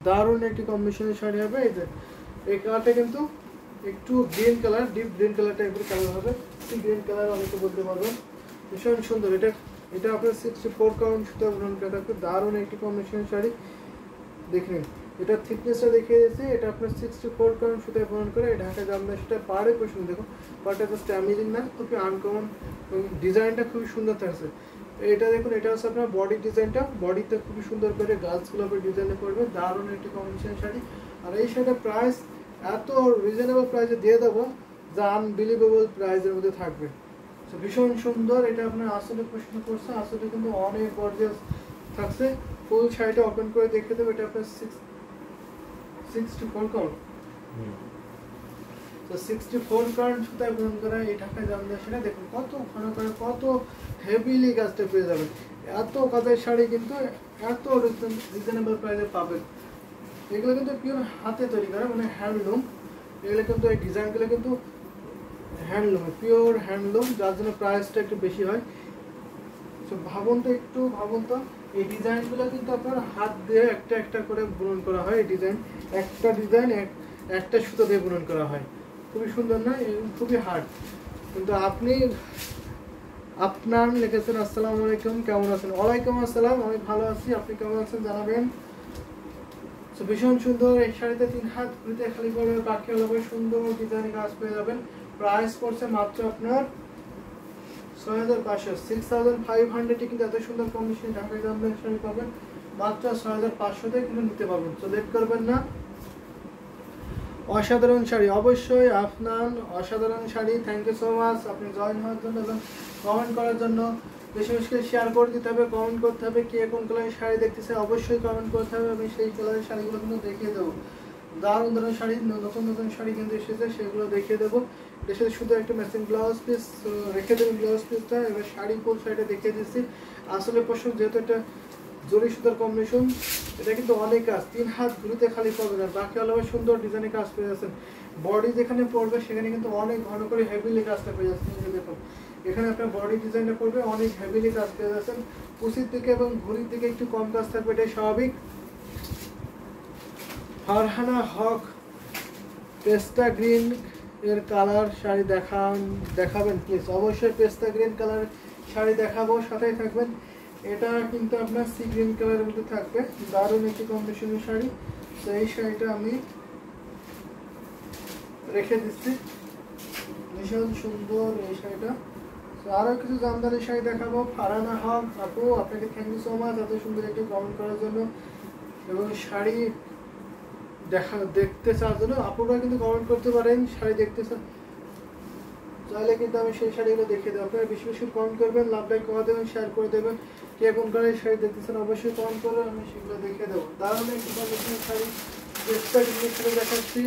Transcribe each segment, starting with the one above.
দারুণ একটি কম্বিনেশনের শাড়ি হবে। এই কালারটা কিন্তু একটু green colour, deep green colour টাইপের কালার হবে, সি গ্রিন কালার অনেকে বলতে পারবেন। ভীষণ সুন্দর। এটা আপনার 64 কাউন্ট সুতা বুনন করা থাকবে। দারুণ একটি কম্বিনেশনের শাড়ি। দেখুন এটা থিকনেসটা দেখিয়ে দিয়েছি, এটা আপনার 64 কাউন্ট সুতায় বুনন করে ঢাকা জামদানি সেটা পাড়ে প্রশ্ন। দেখুন পাড়টা জাস্ট অ্যামেজিং না, খুবই আনকমন এবং ডিজাইনটা খুবই সুন্দর থাকছে। এটা দেখুন, এটা হচ্ছে আপনার বডি ডিজাইনটা, বডিতে খুবই সুন্দর করে গাছগুলো ডিজাইনে করবে। দারুণ একটি কম্বিনেশন শাড়ি। আর এই শাড়িটার প্রাইস এত রিজনেবল প্রাইসে দিয়ে দেবো যা আনবিলিভেবল প্রাইসের মধ্যে থাকবে। তো ভীষণ সুন্দর। এটা আপনার আসলে প্রশ্ন করছে, আসলে কিন্তু অনেক গর্জিয়াস থাকছে। ফুল শাড়িটা ওপেন করে দেখে দেবো। এটা আপনার 64 কাউন্ট। তো 64 কাউন্ট সুতায় বুনন করা এই ঢাকা জামদানি শাড়ি দেখুন কত ঘন করে, কত হেভিলি কাজটা পেয়ে যাবেন। এত কাজের শাড়ি কিন্তু এত রিজনেবল প্রাইসে পাবেন। এগুলো কিন্তু পিওর হাতে তৈরি করা, মানে হ্যান্ডলুম। এগুলো কিন্তু এই ডিজাইনগুলো কিন্তু হ্যান্ডলুম, পিওর হ্যান্ডলুম, যার জন্য প্রাইসটা একটু বেশি হয়। তো ভাবুন তো এই ডিজাইনগুলো কিন্তু আপনার হাত দিয়ে একটা একটা করে বুনন করা হয়। এই ডিজাইন একটা সুতো দিয়ে বুনন করা হয়। খুবই সুন্দর না, খুবই হার্ড। কিন্তু আপনার লিখেছেন আসসালামু আলাইকুম, কেমন আছেন? ওয়ালাইকুম আসসালাম, আমি ভালো আছি, আপনি কেমন আছেন জানাবেন। তো ভীষণ সুন্দর। এই শাড়িতে 3 হাত ঘুরিতে খালি পড়বে, পাখি হবে, সুন্দর ডিজাইন কাজ পেয়ে যাবেন। প্রাইস পড়ছে মাত্র আপনার 6500, 6500 কিন্তু এত সুন্দর কম্বিনেশন ঢাকা জামদানি শাড়ি পাবেন মাত্র 6500 কিন্তু নিতে পারবেন। তো লেট করবেন না। অসাধারণ শাড়ি, অবশ্যই আপনার অসাধারণ sari. Thank you so much আপনি জয়েন হওয়ার জন্য এবং কমেন্ট করার জন্য। বেশি বেশি করে শেয়ার করে দিতে হবে, কমেন্ট করতে হবে। কে কোন কালারের শাড়ি দেখতেছে অবশ্যই কমেন্ট করতে হবে। আমি সেই কালারের শাড়িগুলো কিন্তু দেখিয়ে দেবো। দারুণ দারুণ শাড়ি, নতুন নতুন শাড়ি কিন্তু এসেছে, সেগুলো দেখিয়ে দেবো। এর সাথে শুধু একটা ম্যাচিং ব্লাউজ পিস রেখে দেবেন, ব্লাউজ পিসটা। এবার শাড়ি ফুল শাড়িটা দেখিয়ে দিচ্ছি। আসলে প্রশ্ন যেহেতু একটা জরি সুতার কম্বিনেশন, এটা কিন্তু অনেক কাজ, 3 হাত ঘুরিতে খালি পাবেন। আর বাকি আলাদা সুন্দর ডিজাইনের কাজ পেয়ে যাচ্ছেন। বডি যেখানে পড়বে সেখানে কিন্তু অনেক ঘন করে হেভিলি কাজটা পেয়ে যাচ্ছেন। দেখুন এখানে আপনার বডি ডিজাইনটা পড়বে, অনেক হেভিলি কাজ পেয়ে যাচ্ছেন। কুচির দিকে এবং ঘুরির দিকে একটু কম কাজ থাকবে, এটাই স্বাভাবিক। ফারহানা হক পেস্তা গ্রিন এর কালার শাড়ি দেখাবেন প্লিজ। অবশ্যই পেস্তা গ্রিন কালার শাড়ি দেখাবো, সাথেই থাকবেন। এটা কিন্তু আপনার সি গ্রিন কালারের মধ্যে থাকবে। দারুণ একটি কম্বিনেশনের শাড়ি। তো এই শাড়িটা আমি রেখে দিচ্ছি, ভীষণ সুন্দর এই শাড়িটা। তো আরও কিছু জামদানি শাড়ি দেখাবো। ফারহানা হক আপু, আপনাকে থ্যাংক ইউ সো মাচ এত সুন্দর একটি কমেন্ট করার জন্য এবং শাড়ি দেখতে চাওয়ার জন্য। আপুরা কিন্তু কমেন্ট করতে পারেন শাড়ি দেখতে চাইলে, কিন্তু আমি সেই শাড়িগুলো দেখিয়ে দেবো। আপনারা বেশি বেশি কমেন্ট করবেন, লাভ লাইক করে দেবেন, শেয়ার করে দেবেন। কে কোন কালারের শাড়ি দেখতেছেন অবশ্যই কমেন্ট করবেন, আমি সেগুলো দেখিয়ে দেবো। দারুণ একটি কম্বিনেশনের শাড়ি, পেস্তা গ্রিন শাড়ি দেখাচ্ছি।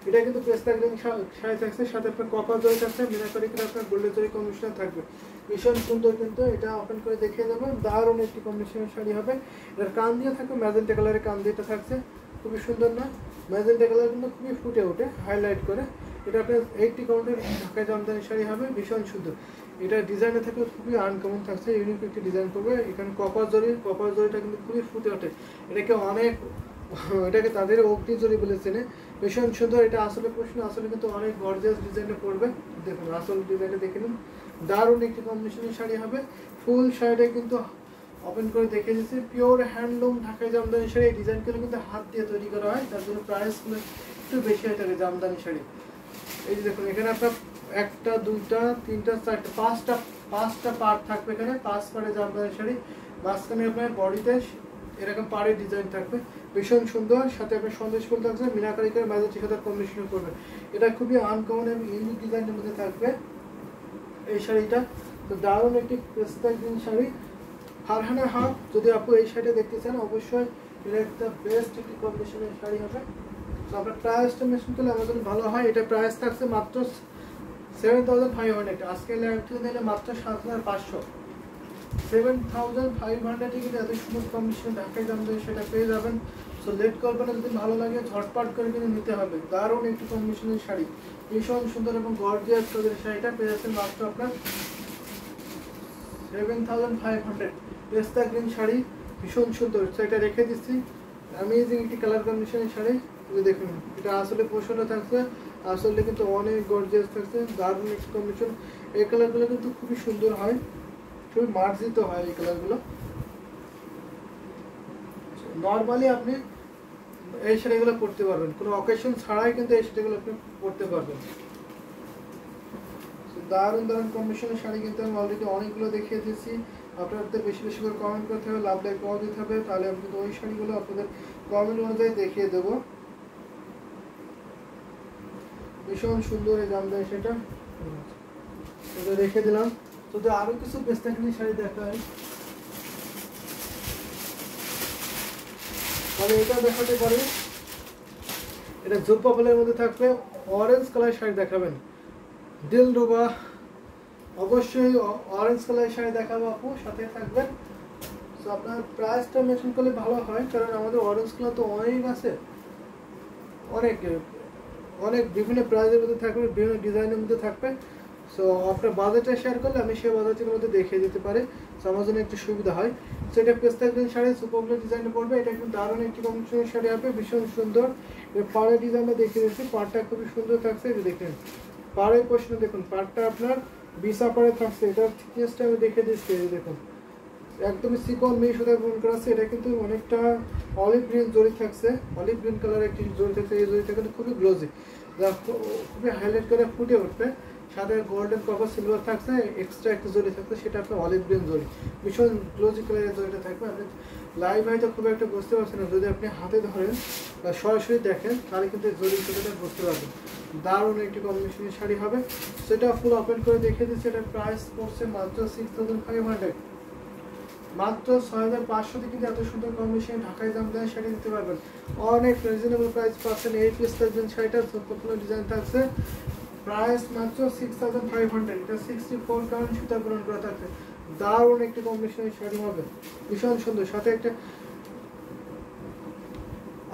এটা কিন্তু পেস্তা গ্রিন শাড়ি থাকছে, সাথে আপনার কপার জরি থাকছে, মিনাকারি করে আপনার গোল্ডেন জরি কম্বিনেশন থাকবে। ভীষণ সুন্দর কিন্তু এটা ওপেন করে দেখিয়ে দেবো। দারুণ একটি কম্বিনেশনের শাড়ি হবে। এটার কান দিয়ে থাকবে ম্যাজেন্টা কালারের, কান দিয়েটা থাকছে খুবই সুন্দর না, ম্যাজেন্টা কালার কিন্তু খুবই ফুটে ওঠে হাইলাইট করে। এটা আপনার 80 কাউন্টের ঢাকা জামদানি শাড়ি হবে, ভীষণ সুন্দর। এটা ডিজাইনে থাকবে খুবই আনকমন থাকছে, ইউনিক একটি ডিজাইন করবে। এখানে কপার জরিটা কিন্তু খুবই ফুটে ওঠে। এটাকে তাদের অগ্নি জরি বলে চেনে। ভীষণ সুন্দর। এটা আসলে প্রশ্ন, আসলে কিন্তু অনেক গর্জিয়াস ডিজাইনটা পড়বে। দেখুন আসল ডিজাইনটা দেখে নিন। দারুণ একটি কম্বিনেশনের শাড়ি হবে। ফুল শাড়িটা কিন্তু ওপেন করে দেখে দিচ্ছি, পিওর হ্যান্ডলুম ঢাকা জামদানি শাড়ি। এই ডিজাইনগুলো কিন্তু হাত দিয়ে তৈরি করা হয়, তার জন্য প্রাইসগুলো একটু বেশি হয়ে থাকে জামদানি শাড়ি। এই যে দেখুন এখানে আপনার 1টা 2টা 3টা 4টা 5টা পার্ট থাকবে। এখানে 5 পার্টের জামদানি শাড়ি। মাঝখানে আপনার বডিতে এরকম পাড়ের ডিজাইন থাকবে, ভীষণ সুন্দর। সাথে আপনার সন্দেশ ফুল থাকছে, মিনাকারি করে ম্যাজেন্টা সাথে কম্বিনেশন করবে। এটা খুবই আনকমন এবং ইউনিক ডিজাইনের মধ্যে থাকবে এই শাড়িটা। তো দারুণ একটি পেস্তা গ্রিন শাড়ি। ফারহানা হক, যদি আপু এই শাড়িটা দেখতে চান অবশ্যই এটা একটা বেস্ট একটি কম্বিনেশনের শাড়ি হবে। তো আপনার প্রাইসটা মেনশন করলে আমার জন্য ভালো হয়। এটা প্রাইস থাকছে মাত্র 7500। আজকে লাইভ থেকে দিলে মাত্র 7500। 7500 কিন্তু এত সুন্দর কম্বিনেশন ঢাকায় জামদানি সেটা পেয়ে যাবেন। সো লেট করবেন না, যদি ভালো লাগে ঝটপট করে কিন্তু নিতে হবে। দারুণ একটি কম্বিনেশনের শাড়ি, ভীষণ সুন্দর এবং গর্জিয়াস কাজের শাড়িটা পেয়ে যাচ্ছেন মাত্র আপনার 7500। পেস্তা গ্রিন শাড়ি, ভীষণ সুন্দর। তো এটা রেখে দিচ্ছি, অ্যামেজিং একটি কালার কম্বিনেশনের শাড়ি। দেখুন এটা আসলে পোষণও থাকছে, আসলে কিন্তু অনেক গর্জিয়াস থাকছে, দারুণ একটি কম্বিনেশন। এই কালারগুলো কিন্তু খুবই সুন্দর হয়, খুবই মার্জিত হয় এই কালারগুলো। নর্মালি আপনি এই শাড়িগুলো পরতে পারবেন, কোনো অকেশন ছাড়াই কিন্তু এই শাড়িগুলো আপনি পরতে পারবেন। দারুণ দারুণ কম্বিনেশনের শাড়ি কিন্তু আমি অলরেডি অনেকগুলো দেখিয়ে দিয়েছি। আপনাদের বেশি বেশি করে কমেন্ট করতে হবে, লাভ লাইক পাওয়া দিতে হবে, তাহলে আমি কিন্তু ওই শাড়িগুলো আপনাদের কমেন্ট অনুযায়ী দেখিয়ে দেবো। ভীষণ সুন্দর এই জামদানি সেটা রেখে দিলাম। তো আরো কিছু পেস্তাকিনি শাড়ি দেখায়, তাহলে এটা দেখাতে পারি। এটা জুপ পাপলের মধ্যে থাকবে, অরেঞ্জ কালার শাড়ি দেখাবেন দিলরুবা, অবশ্যই অরেঞ্জ কালার শাড়ি দেখাবো আপু, সাথে থাকবেন। তো আপনার প্রাইসটা মেনশন করলে ভালো হয়, কারণ আমাদের অরেঞ্জ কালার তো অনেক আছে, অনেক অনেক বিভিন্ন প্রাইজের মধ্যে থাকবে, বিভিন্ন ডিজাইনের মধ্যে থাকবে। সো আপনার বাজেটটা শেয়ার করলে আমি সেই বাজেটের মধ্যে দেখিয়ে দিতে পারি, সো আমার জন্য একটু সুবিধা হয়। সো এটা পেস্তা গ্রিন শাড়ি সুপার ডিজাইনে পড়বে, এটা কিন্তু দারুণ একটি কম্বিনেশনের শাড়ি হবে, ভীষণ সুন্দর। পাড়ের ডিজাইনটা দেখিয়ে দিচ্ছি, পাড়টা খুবই সুন্দর থাকছে। এই দেখেন পাড়ের প্রশ্ন, দেখুন পাড়টা আপনার বিশা পাড়ে থাকছে, এটার থিকনেসটা আমি দেখিয়ে দিচ্ছি। এই দেখুন একদমই চিকন মেয়ে সুতায় বুন করা আছে, এটা কিন্তু অনেকটা অলিভ গ্রিন জড়ি থাকছে, অলিভ গ্রিন কালার একটি জড়ি থাকছে। এই জড়িটা কিন্তু খুবই গ্লোজি, যা খুবই হাইলাইট করে ফুটে উঠবে। সাথে গোল্ডেন কপার সিলভার থাকছে, এক্সট্রা একটা জড়ি থাকছে, সেটা আপনার অলিভ গ্রিন জড়ি, ভীষণ গ্লোজি কালারের জড়িটা থাকবে। আপনি লাইভ হয়তো খুব একটা বুঝতে পারছেন না, যদি আপনি হাতে ধরেন বা সরাসরি দেখেন তাহলে কিন্তু জড়ি সুতাটা বুঝতে পারবেন। দারুণ একটি কম্বিনেশনের শাড়ি হবে, সেটা ফুল ওপেন করে দেখিয়ে দিচ্ছি। এটার প্রাইস পড়ছে মাত্র 6500, মাত্র 6500 থেকে কিন্তু এত সুন্দর কম্বিনেশন ঢাকায় জামদানি শাড়ি দিতে পারবেন। অনেক রিজনেবল প্রাইস পাচ্ছেন। এই পিস্তার শাড়িটার সম্পূর্ণ ডিজাইন থাকছে, প্রাইস মাত্র 6500। এটা 64 কাউন্ট সুতা পূরণ করা থাকছে, দারুণ একটি কম্বিনেশনের শাড়ি হবে, ভীষণ সুন্দর। সাথে একটা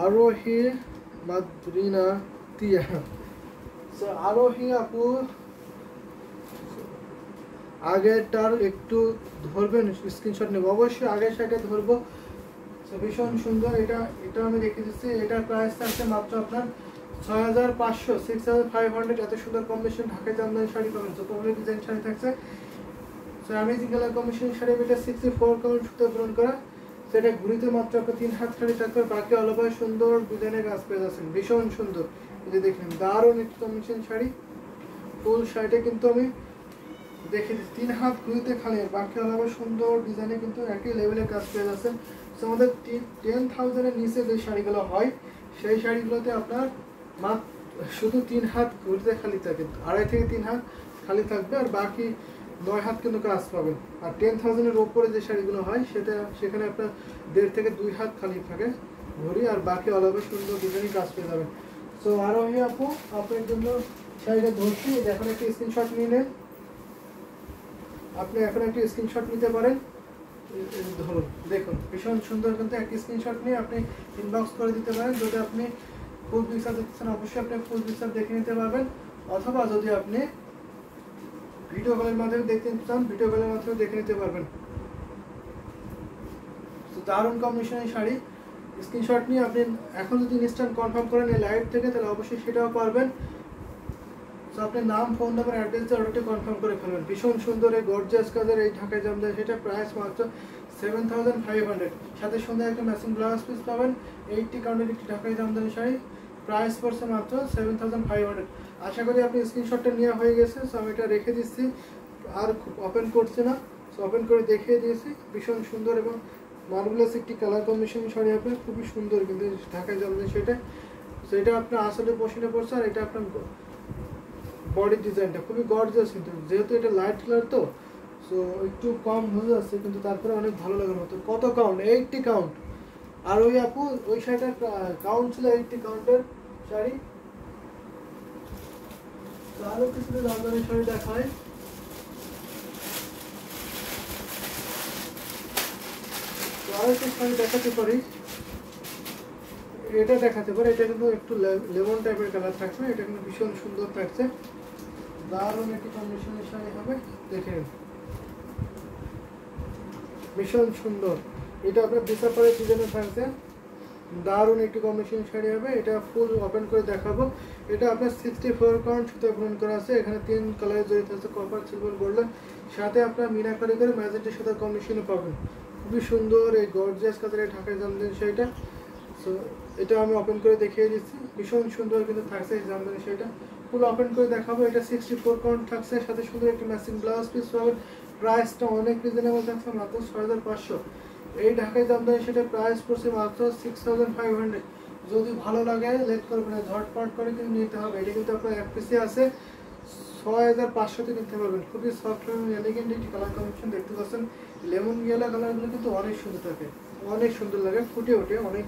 আরোহী মাদ্রিনা তিয়া, আরোহী আপু আগেরটার একটু ধরবেন, স্ক্রিনশট নেব, অবশ্যই আগের শাড়িটা ধরবো। ভীষণ সুন্দর, এটা আমি রেখে দিচ্ছি। এটার প্রাইস থাকছে মাত্র আপনার 6500, 6500। এত সুন্দর কম্বিনেশন ঢাকায় জামদানি শাড়ি পাবেন, তো কমপ্লিট ডিজাইন শাড়ি থাকছে। So amazing colour combination sari, এটা 64 কাউন্ট সুতো পূরণ করা। সেটা ঘুরিতে মাত্র আপনার 3 হাত শাড়ি থাকবে, বাকি অল ওভার সুন্দর ডিজাইনের কাজ পেয়ে যাচ্ছেন, ভীষণ সুন্দর। এই দেখেন দারুণ একটি কম্বিনেশন শাড়ি, ফুল শাড়িটা কিন্তু আমি দেখে দিচ্ছি 3 হাত ঘুরিতে খালি, বাকি অল ওভার সুন্দর ডিজাইনে কিন্তু একই লেভেলের কাজ পেয়ে যাচ্ছেন। সো আমাদের 10,000 এর নিচে যে শাড়িগুলো হয় সেই শাড়িগুলোতে আপনার মাত্র শুধু 3 হাত ঘুরিতে খালি থাকে, 2.5 থেকে 3 হাত খালি থাকবে, আর বাকি 9 হাত কিন্তু কাজ পাবেন। আর 10,000 এর উপরে যে শাড়িগুলো হয় সেখানে আপনার 1.5 থেকে 2 হাত খালি থাকে ঘড়ি, আর বাকি অল ওভার সুন্দর ডিজাইনের কাজ পেয়ে যাবেন। সো আরোহী আপু আপনার জন্য শাড়িটা ধরছি, এখন একটা স্ক্রিনশট নিয়ে নেন। আপনি এখন একটা স্ক্রিনশট নিতে পারেন, ধরুন দেখুন ভীষণ সুন্দর, কিন্তু একটা স্ক্রিনশট নিয়ে আপনি ইনবক্স করে দিতে পারেন। যদি আপনি ফুল পিকচার দেখছেন অবশ্যই আপনি ফুল পিকচার দেখে নিতে পারবেন, অথবা যদি আপনি ভিডিও কলের মাধ্যমে দেখতে চান ভিডিও কলের মাধ্যমে দেখে নিতে পারবেন। তো দারুণ কম্বিনেশনের শাড়ি, স্ক্রিনশট নিয়ে আপনি এখন যদি ইনস্ট্যান্ট কনফার্ম করেন এই লাইভ থেকে, তাহলে অবশ্যই সেটাও পারবেন। তো আপনার নাম, ফোন নাম্বার, অ্যাড্রেস দিয়ে অর্ডারটি কনফার্ম করে ফেলবেন। ভীষণ সুন্দর এই গর্জিয়াস কাজের এই ঢাকায় জামদানি, সেটা প্রাইস মাত্র 7500। সাথে সঙ্গে একটা ম্যাচিং ব্লাউজ পিস পাবেন। 80 কাউন্টের একটি ঢাকায় জামদানি শাড়ি, প্রাইস পড়ছে মাত্র 7500। আশা করি আপনি স্ক্রিনশটটা নেওয়া হয়ে গেছে। সো আমি এটা রেখে দিচ্ছি, আর ওপেন করছে না। সো ওপেন করে দেখিয়ে দিয়েছি, ভীষণ সুন্দর এবং মার্ভেলাস একটি কালার কম্বিনেশন শাড়ি হবে, খুবই সুন্দর কিন্তু ঢাকায় জামদানি সেটা। সো এটা আপনার আসলে পছন্দ পড়ছে, আর এটা আপনার বডি ডিজাইনটা খুবই গর্জিয়াস, কিন্তু যেহেতু এটা লাইট কালার তো সো একটু কম হয়ে যাচ্ছে, কিন্তু তারপরে অনেক ভালো লাগার মতো। কত কাউন্ট? 80 কাউন্ট। আর ওই আপু ওই শাড়িটার কাউন্ট ছিল 80 কাউন্টের শাড়ি। তো আরও কিছু জামদানি শাড়ি দেখায়, তো আরও একটু শাড়ি দেখাতে পারি। এটা দেখাতে পারে, এটা কিন্তু একটু লেমন টাইপের কালার থাকবে, এটা কিন্তু ভীষণ সুন্দর থাকছে, দারুণ একটি কম্বিনেশনের শাড়ি হবে। দেখেন ভীষণ সুন্দর, এটা আপনার ডিসাপারের ডিজাইনে থাকছে, দারুণ একটি কম্বিনেশন শাড়ি হবে। এটা ফুল ওপেন করে দেখাবো। এটা আপনার 64 কাউন্ট সুতো বুনন করা আছে। এখানে 3 কালার জড়িত আছে, কপার, সিলভার, গোল্ডেন, সাথে আপনার মিনাকারি করে ম্যাজেন্টার সাথে কম্বিনেশনে পাবেন। খুবই সুন্দর এই গর্জিয়াস কালারের ঢাকাই জামদানি শাড়িটা। সো এটা আমি ওপেন করে দেখিয়ে দিচ্ছি, ভীষণ সুন্দর কিন্তু থাকছে এই জামদানি শাড়িটা। ফুল ওপেন করে দেখাবো। এটা 64 কাউন্ট থাকছে, সাথে সুন্দর একটি ম্যাচিং ব্লাউজ পিস পাবেন। প্রাইসটা অনেক রিজনেবল থাকছে, মাত্র 6500। এই ঢাকাই জামদানি সেটা প্রাইস পড়ছে মাত্র 6500। যদি ভালো লাগে লেট করবেন না, ঝটপট করে কিন্তু নিতে হবে। এটা কিন্তু আপনার এক পিসে আছে, 6500-তে কিনতে পারবেন। খুবই সফট এবং এলিগেন্ট একটি কালার কম্বিনেশন দেখতে পাচ্ছেন। লেমন ইয়েলো কালারগুলো কিন্তু অনেক সুন্দর থাকে, অনেক সুন্দর লাগে, ফুটে ওঠে অনেক।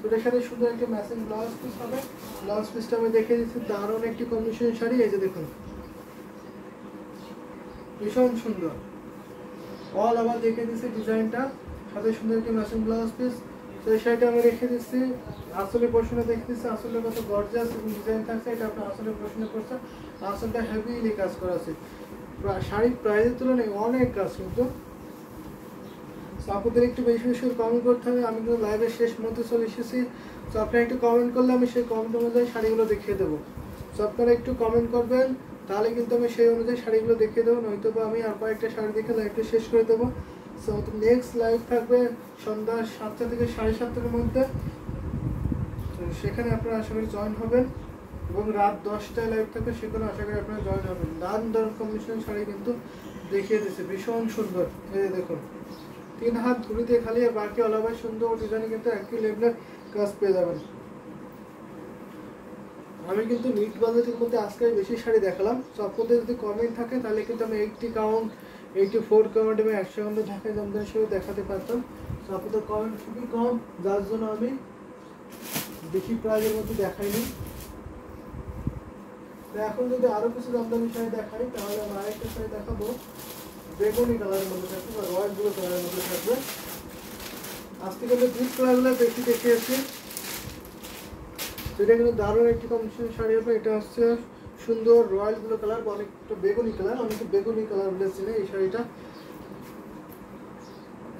এটার সাথে সুন্দর একটি ম্যাচিং ব্লাউজ পিস হবে। ব্লাউজ পিসটা আমি দেখিয়ে দিচ্ছি, দারুণ একটি কম্বিনেশন শাড়ি। এই যে দেখুন, ভীষণ সুন্দর। অল আবার দেখিয়ে দিচ্ছি ডিজাইনটা, সাথে সুন্দর একটি ম্যাচিং ব্লাউজ পিস। তো এই শাড়িটা আমি রেখে দিচ্ছি। আসলে পোর্শনে দেখে দিচ্ছি আসলে কত গর্জিয়াস এবং ডিজাইন থাকছে। এটা আপনার আসলে পোর্শনে করছে, আসলটা হেভিলি কাজ করা আছে। শাড়ির প্রাইসের তুলনায় অনেক কাজ কিন্তু। আপনাদের একটু বেশি বেশি কমেন্ট করতে হবে। আমি কিন্তু লাইভের শেষ মধ্যে চলে এসেছি। তো আপনারা একটু কমেন্ট করলে আমি সেই কমেন্ট অনুযায়ী শাড়িগুলো দেখিয়ে দেবো। তো আপনারা একটু কমেন্ট করবেন, তাহলে কিন্তু আমি সেই অনুযায়ী শাড়িগুলো দেখিয়ে দেবো। নয়তো বা আমি আর কয়েকটা শাড়ি দেখে লাইভটা শেষ করে দেবো। সো নেক্সট লাইভ থাকবে সন্ধ্যা 7টা থেকে 7:30টার মধ্যে। তো সেখানে আপনারা আশা করি জয়েন হবেন, এবং রাত 10টায় লাইভ থাকবে, সেখানে আশা করি আপনারা জয়েন হবেন। দারুণ কম্বিনেশন শাড়ি কিন্তু দেখিয়ে দিচ্ছে, ভীষণ সুন্দর। এই যে দেখুন, 3 হাত ঘুরিতে খালি, আর বাকি অল ওভার সুন্দর ডিজাইনে কিন্তু একই লেভেলের কাজ পেয়ে যাবেন। আমি কিন্তু মিড বাজেটের মধ্যে আজকে বেশি শাড়ি দেখালাম। তো আপনাদের যদি কমেন্ট থাকে তাহলে কিন্তু আমি 80 কাউন্ট, 84 কাউন্ট এবং 100 কাউন্টের ঢাকাই জামদানি শাড়ি দেখাতে পারতাম। তো আপনাদের কমেন্ট খুবই কম, যার জন্য আমি বেশি প্রাইজের মধ্যে দেখাইনি। তো এখন যদি আরও কিছু জামদানি শাড়ি দেখাই, তাহলে আমি আরেকটা শাড়ি দেখাবো, বেগুনি কালারের মধ্যে থাকবে বা রয়্যাল ব্লু কালারের মধ্যে থাকবে। আজকে কিন্তু ডিপ কালারগুলো বেশি দেখিয়েছি। এটা কিন্তু দারুণ একটি কম্বিনেশন শাড়ি হবে। এটা হচ্ছে সুন্দর রয়্যাল ব্লু কালার বা অনেকটা বেগুনি কালার, অনেকে বেগুনি কালার বলেছিল। এই শাড়িটা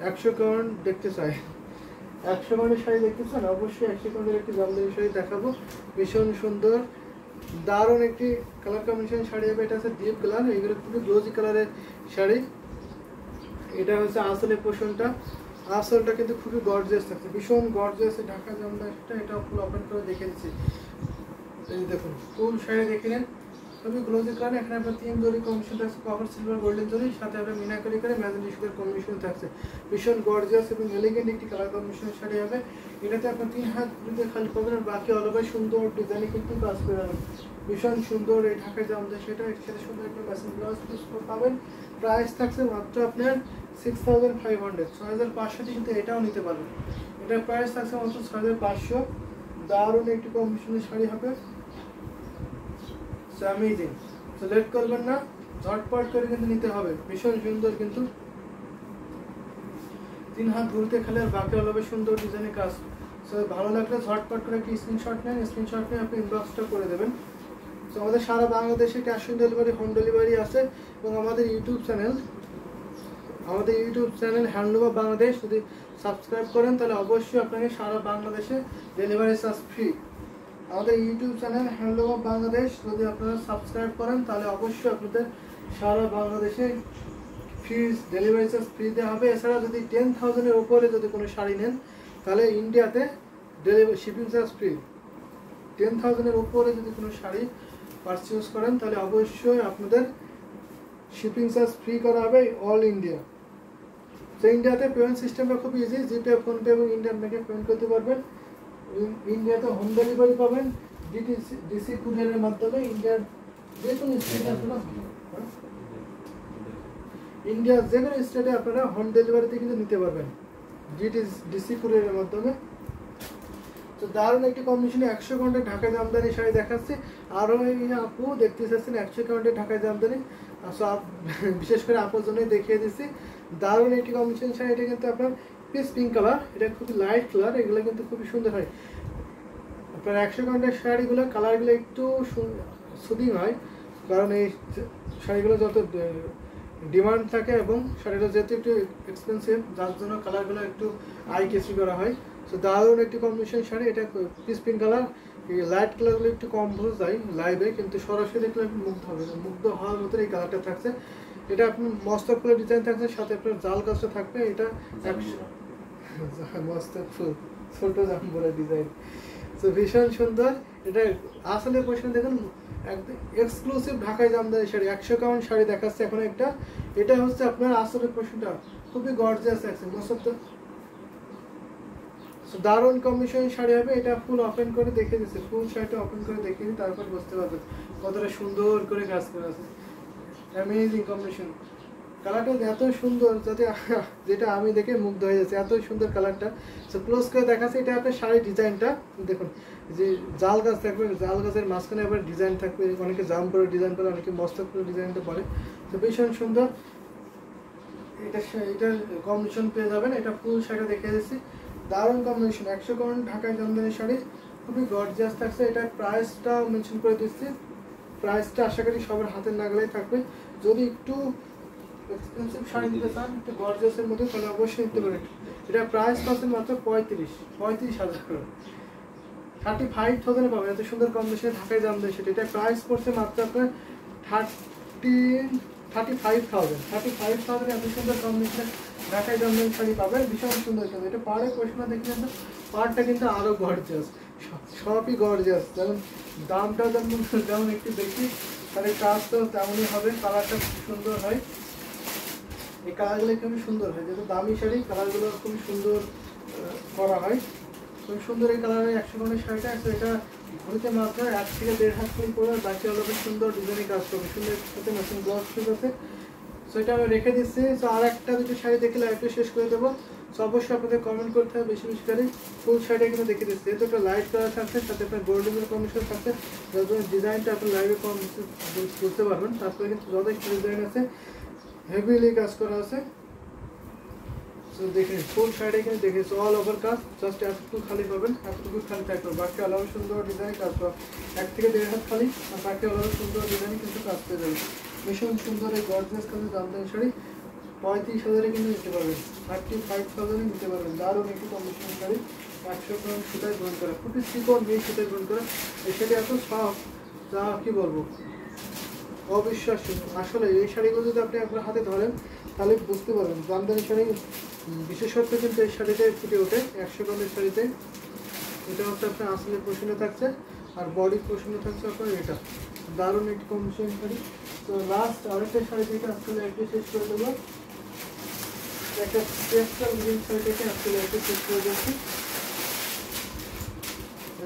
100 কাউন্ট দেখতে চাই, 100 কাউন্টের শাড়ি দেখতে চান, অবশ্যই 100 কাউন্টের একটি জামদানি শাড়ি দেখাবো। ভীষণ সুন্দর দারুণ একটি কালার কম্বিনেশন শাড়ি হবে। এটা হচ্ছে ডিপ কালার, এইগুলো খুবই গ্লোজি কালারের শাড়ি। এটা হচ্ছে আসলের পোর্শনটা, আসলটা কিন্তু খুবই গর্জিয়াস থাকছে, ভীষণ গর্জিয়াস ঢাকা জামদানিটা। এটা ফুল ওপেন করে দেখে দিচ্ছি। এই দেখুন, ফুল শাড়ি দেখে নেন, খুবই গ্লোজি কালার। এখানে আপনার 3 জরি কম্বিনেশন থাকছে, কপার, সিলভার, গোল্ডেন জরি, সাথে আপনার মিনাকারি করে ম্যাজেন্টা সুতার কম্বিনেশন থাকছে। ভীষণ গর্জিয়াস এবং এলিগেন্ট একটি কালার কম্বিনেশন শাড়ি হবে। এটাতে আপনার 3 হাত ঘুরিতে খালি পাবেন, আর বাকি অল ওভার সুন্দর ডিজাইনে কিন্তু কাজ করে যাবেন। ভীষণ সুন্দর এই ঢাকাই জামদানি সেটা, এর সাথে সুন্দর একটা ম্যাচিং ব্লাউজ পিস পাবেন। প্রাইস থাকছে মাত্র আপনার 6500, 6500 কিন্তু এটাও নিতে পারবেন। এটার প্রাইস থাকছে মাত্র 6500। দারুণ একটি কম্বিনেশনের শাড়ি হবে, অ্যামেজিং। তো লেট করবেন না, ঝটপট করে কিন্তু নিতে হবে। ভীষণ সুন্দর কিন্তু, 3 হাত ঘুরতে খেলে, আর বাকি অলবে সুন্দর ডিজাইনের কাজ। সো ভালো লাগলে ঝটপট করে একটি স্ক্রিনশট নেন, স্ক্রিনশট নিয়ে আপনি ইনবক্সটা করে দেবেন। তো আমাদের সারা বাংলাদেশে cash on delivery, home delivery আছে। এবং আমাদের YouTube channel handloom of Bangladesh যদি সাবস্ক্রাইব করেন, তাহলে অবশ্যই আপনাকে সারা বাংলাদেশে ডেলিভারি চার্জ ফ্রি। আমাদের YouTube channel handloom of Bangladesh যদি আপনারা সাবস্ক্রাইব করেন, তাহলে অবশ্যই আপনাদের সারা বাংলাদেশে ফ্রি ডেলিভারি চার্জ ফ্রি দেওয়া হবে। এছাড়া যদি 10,000-এর উপরে যদি কোনো শাড়ি নেন, তাহলে ইন্ডিয়াতে ডেলিভারি শিপিং চার্জ ফ্রি। 10,000-এর উপরে যদি কোনো শাড়ি পারচেজ করেন, তাহলে অবশ্যই আপনাদের শিপিং চার্জ ফ্রি করা হবে অল ইন্ডিয়া। তো ইন্ডিয়াতে পেমেন্ট সিস্টেমটা খুব ইজি, জিপে, ফোনপে এবং ইন্ডিয়ান ব্যাংকে পেমেন্ট করতে পারবেন। ইন্ডিয়াতে হোম ডেলিভারি পাবেন ডিসি কুরিয়ারের মাধ্যমে। ইন্ডিয়ার যে কোনো স্টেটে আপনারা, ইন্ডিয়ার যে কোনো স্টেটে আপনারা হোম ডেলিভারিতে কিন্তু নিতে পারবেন ডিসি কুরিয়ারের মাধ্যমে। তো দারুণ একটি কম্বিনেশনে 100 কাউন্টের ঢাকাই জামদানি শাড়ি দেখাচ্ছি। আরও এই আপু দেখতে চাচ্ছেন 100 কাউন্টের ঢাকাই জামদানি, বিশেষ করে আপুর জন্যই দেখিয়ে দিচ্ছি। দারুণ একটি কম্বিনেশন শাড়ি। এটা কিন্তু আপনার পিস পিঙ্ক কালার, এটা খুবই লাইট কালার, এগুলো কিন্তু খুবই সুন্দর হয়। আপনার 100 কাউন্টের শাড়িগুলো কালারগুলো একটু সুদিং হয়, কারণ এই শাড়িগুলো যত ডিমান্ড থাকে এবং শাড়িটা যেহেতু একটু এক্সপেন্সিভ, যার জন্য কালারগুলো একটু আই কেসি করা হয়। সো দারুণ একটি কম্বিনেশন শাড়ি, এটা পিস পিঙ্ক কালার। এই লাইট কালারগুলো একটু কম বোঝা যায় লাইভে, কিন্তু সরাসরি দেখলে আপনি মুগ্ধ হবে, মুগ্ধ হওয়ার মতো এই কালারটা থাকছে। এটা আপনি মস্তক ফুলের ডিজাইন থাকছে, সাথে আপনার জাল গাছটা থাকবে। এটা মস্তক ফুল, ছোট জাম্বুরা ডিজাইন, তো ভীষণ সুন্দর। এটা আসলে পোর্শন দেখুন একদম এক্সক্লুসিভ ঢাকাই জামদানি শাড়ি, 100 কাউন্ট শাড়ি দেখাচ্ছে এখন একটা। এটা হচ্ছে আপনার আসলে পোর্শনটা খুবই গর্জিয়াস আছে, মোস্ট অফ দ্য দারুণ কম্বিনেশন শাড়ি হবে। এটা ফুল ওপেন করে দেখিয়ে দিচ্ছে, ফুল শাড়িটা ওপেন করে দেখিয়ে দিই, তারপর বুঝতে পারবেন কতটা সুন্দর করে কাজ করা আছে। অ্যামেজিং কম্বিনেশন, কালারটা এত সুন্দর যাতে যেটা আমি দেখে মুগ্ধ হয়ে যাচ্ছে, এত সুন্দর কালারটা। সো ক্লোজ করে দেখাচ্ছে, এটা আপনার শাড়ির ডিজাইনটা দেখুন, যে জাল গাছ থাকবে, জাল গাছের মাঝখানে আবার ডিজাইন থাকবে, অনেকে জাম করে ডিজাইন করে, অনেকে মস্তক করে ডিজাইনটা করে। তো ভীষণ সুন্দর, এটার কম্বিনেশন পেয়ে যাবেন। এটা ফুল শাড়িটা দেখে দিচ্ছি, দারুণ কম্বিনেশন, 100 কাউন্ট ঢাকাই জামদানি শাড়ি, খুবই গর্জিয়াস থাকছে। এটা প্রাইসটা মেনশন করে দিচ্ছি, প্রাইসটা আশা করি সবার হাতের নাগালেই থাকবে। যদি একটু এক্সপেন্সিভ শাড়ি নিতে চান, একটু গর্জিয়াসের মধ্যে, তাহলে অবশ্যই নিতে পারেন। এটা প্রাইস পাচ্ছেন মাত্র 35,000 করে, 35,000 পাবেন। এত সুন্দর কম্বিনেশনে ঢাকায় জামদানি সেটা, এটা প্রাইস পড়ছে মাত্র আপনার 35,000 এত সুন্দর কম্বিনেশন ঢাকায় জামদানি শাড়ি পাবেন, ভীষণ সুন্দর। কিন্তু এটা পাড়ের পোর্শন দেখলে না, পাড়টা কিন্তু আরও গর্জিয়াস, সবই গর্জিয়াস। যেমন দামটা যেমন একটু বেশি, তাহলে কাজটাও তেমনই হবে। কালারটা খুব সুন্দর হয়, এই কালারগুলো খুবই সুন্দর হয়, যেহেতু দামি শাড়ি কালারগুলো খুবই সুন্দর করা হয়। খুব সুন্দর এই কালারের 100 কাউন্টের শাড়িটা আছে। এটা ঘুরিতে মাত্র 1 থেকে 1.5 হাত ফুল করে, বাকি আলাদা সুন্দর ডিজাইনের কাজ করবে, সুন্দর সাথে মেশিন ব্লাউজ পিস আছে। সো এটা আমি রেখে দিচ্ছি। সো আর একটা দুটো শাড়ি দেখে লাইভটা শেষ করে দেবো। সো অবশ্যই আপনাদের কমেন্ট করতে হবে বেশি বেশি করে। ফুল শাড়িটা কিন্তু দেখে দিচ্ছি, যেহেতু একটা লাইট কালার থাকছে, সাথে আপনার গোল্ডেনের কম্বিনেশন থাকছে, যার জন্য ডিজাইনটা আপনি লাইভে কম বুঝতে পারবেন। তারপরে কিন্তু যথেষ্ট ডিজাইন আছে, হেভিলি কাজ করা আছে। সো দেখেন ফুল শাড়ি কিন্তু দেখেছি অল ওভার কাজ, জাস্ট এতটুকু খালি পাবেন, এতটুকু খালি থাকবে, বাকি আলাদা সুন্দর ডিজাইন কাজ পাবেন। 1 থেকে 1.5 হাত খালি, আর বাকি আলাদা সুন্দর ডিজাইন কিন্তু কাজ পেয়ে যাবে। ভীষণ সুন্দর এই গর্জিয়াস কাজের জামদানি শাড়ি 35,000 কিন্তু নিতে পারবেন, 35,000 নিতে পারবেন। দারুণ একটি কম্বিনেশন শাড়ি, 100 গ্রাম সুতায় গ্রহণ করা, খুবই চিকন মেয়ে সুতায় গ্রহণ করা। এই শাড়ি এত সফট, যা কি বলবো, অবিশ্বাস্য। আসলে এই শাড়িগুলো যদি আপনি আপনার হাতে ধরেন, তাহলে বুঝতে পারবেন জামদানি শাড়ি বিশেষত্ব কিন্তু এই শাড়িটাই ফুটে ওঠে 100 গ্রামের শাড়িতে। এটা হচ্ছে আপনার আসলের পোর্শনে থাকছে, আর বডির পোর্শনে থাকছে আপনার এটা। দারুণ একটি কম্বিনেশন শাড়ি। তো লাস্ট আরেকটা শাড়ি থেকে আসলে একটু শেষ করে দেবো, একটা পেস্টাল গ্রিন শাড়িটাকে আসলে একটু শেষ করে দিচ্ছি।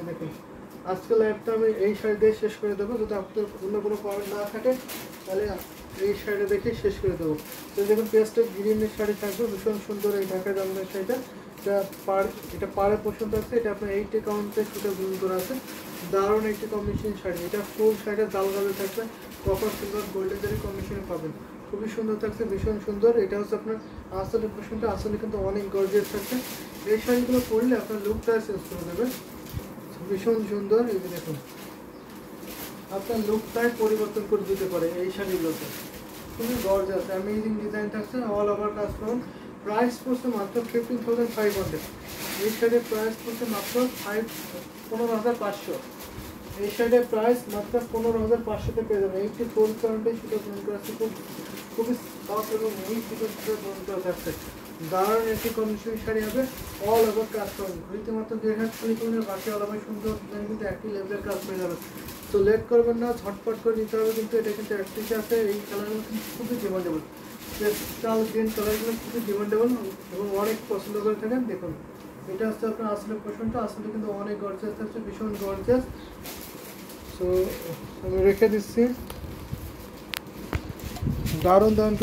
দেখুন আজকে লাইভটা আমি এই শাড়ি দিয়ে শেষ করে দেবো, যদি আপনার অন্য কোনো কমেন্ট না থাকে তাহলে এই শাড়িটা দেখে শেষ করে দেবো। তো দেখুন পেস্টেল গ্রিনের শাড়ি থাকবে, ভীষণ সুন্দর এই ঢাকা জামদানি শাড়িটা। এটা পাড়ের পোর্শন থাকছে, এটা আপনার 80 কাউন্টে সুতো গ্রহণ করা আছে। দারুণ একটি কম্বিনেশন শাড়ি, এটা ফুল শাড়িটা জাল গালে থাকবে, কপার সিলভার গোল্ডেন জারি কম্বিনেশনে পাবেন, খুবই সুন্দর থাকছে, ভীষণ সুন্দর। এটা হচ্ছে আপনার আসলের পোর্শনটা, আসলে কিন্তু অনেক গর্জিয়াস থাকছে। এই শাড়িগুলো পরলে আপনার লুকটা চেঞ্জ করে দেবে, ভীষণ সুন্দর। এই যে দেখুন আপনার লুকটাই পরিবর্তন করে দিতে পারে এই শাড়িগুলোতে, খুবই গর্জিয়াস অ্যামেজিং ডিজাইন থাকছে, অল ওভার কাজ করুন। প্রাইস পড়ছে মাত্র 15,500। এই শাড়ির প্রাইস পড়ছে মাত্র 15,500। এই শাড়ির প্রাইস মাত্র 15,500তে পেয়ে যাবেন। একটি ফুল কারেন্টে সুতো গ্রহণ করা আছে, খুবই সফট এবং মিহি সুতো গ্রহণ করা থাকছে। দারুণ একটি কন্ডিশন শাড়ি হবে, অল ওভার কাজ করুন। ঘুরিতে মাত্র 1.5 হাত শাড়ি করুন, বাকি অল ওভার সুন্দর ডিজাইন কিন্তু একই লেভেলের কাজ পেয়ে যাবে। তো লেট করবেন না, ঝটপট করে নিতে হবে, কিন্তু এটা কিন্তু একটিতে আছে। এই কালারগুলো কিন্তু খুবই ডিমান্ডেবল, পেস্টাল গ্রিন কালারগুলো খুবই ডিমান্ডেবল এবং অনেক পছন্দ করে থাকেন। দেখুন এটা হচ্ছে আপনার আসলে পোর্শনটা, আসলে কিন্তু অনেক গর্জিয়াস থাকছে, ভীষণ গর্জিয়াস। সো আমি রেখে দিচ্ছি, দারুণ দারুণ।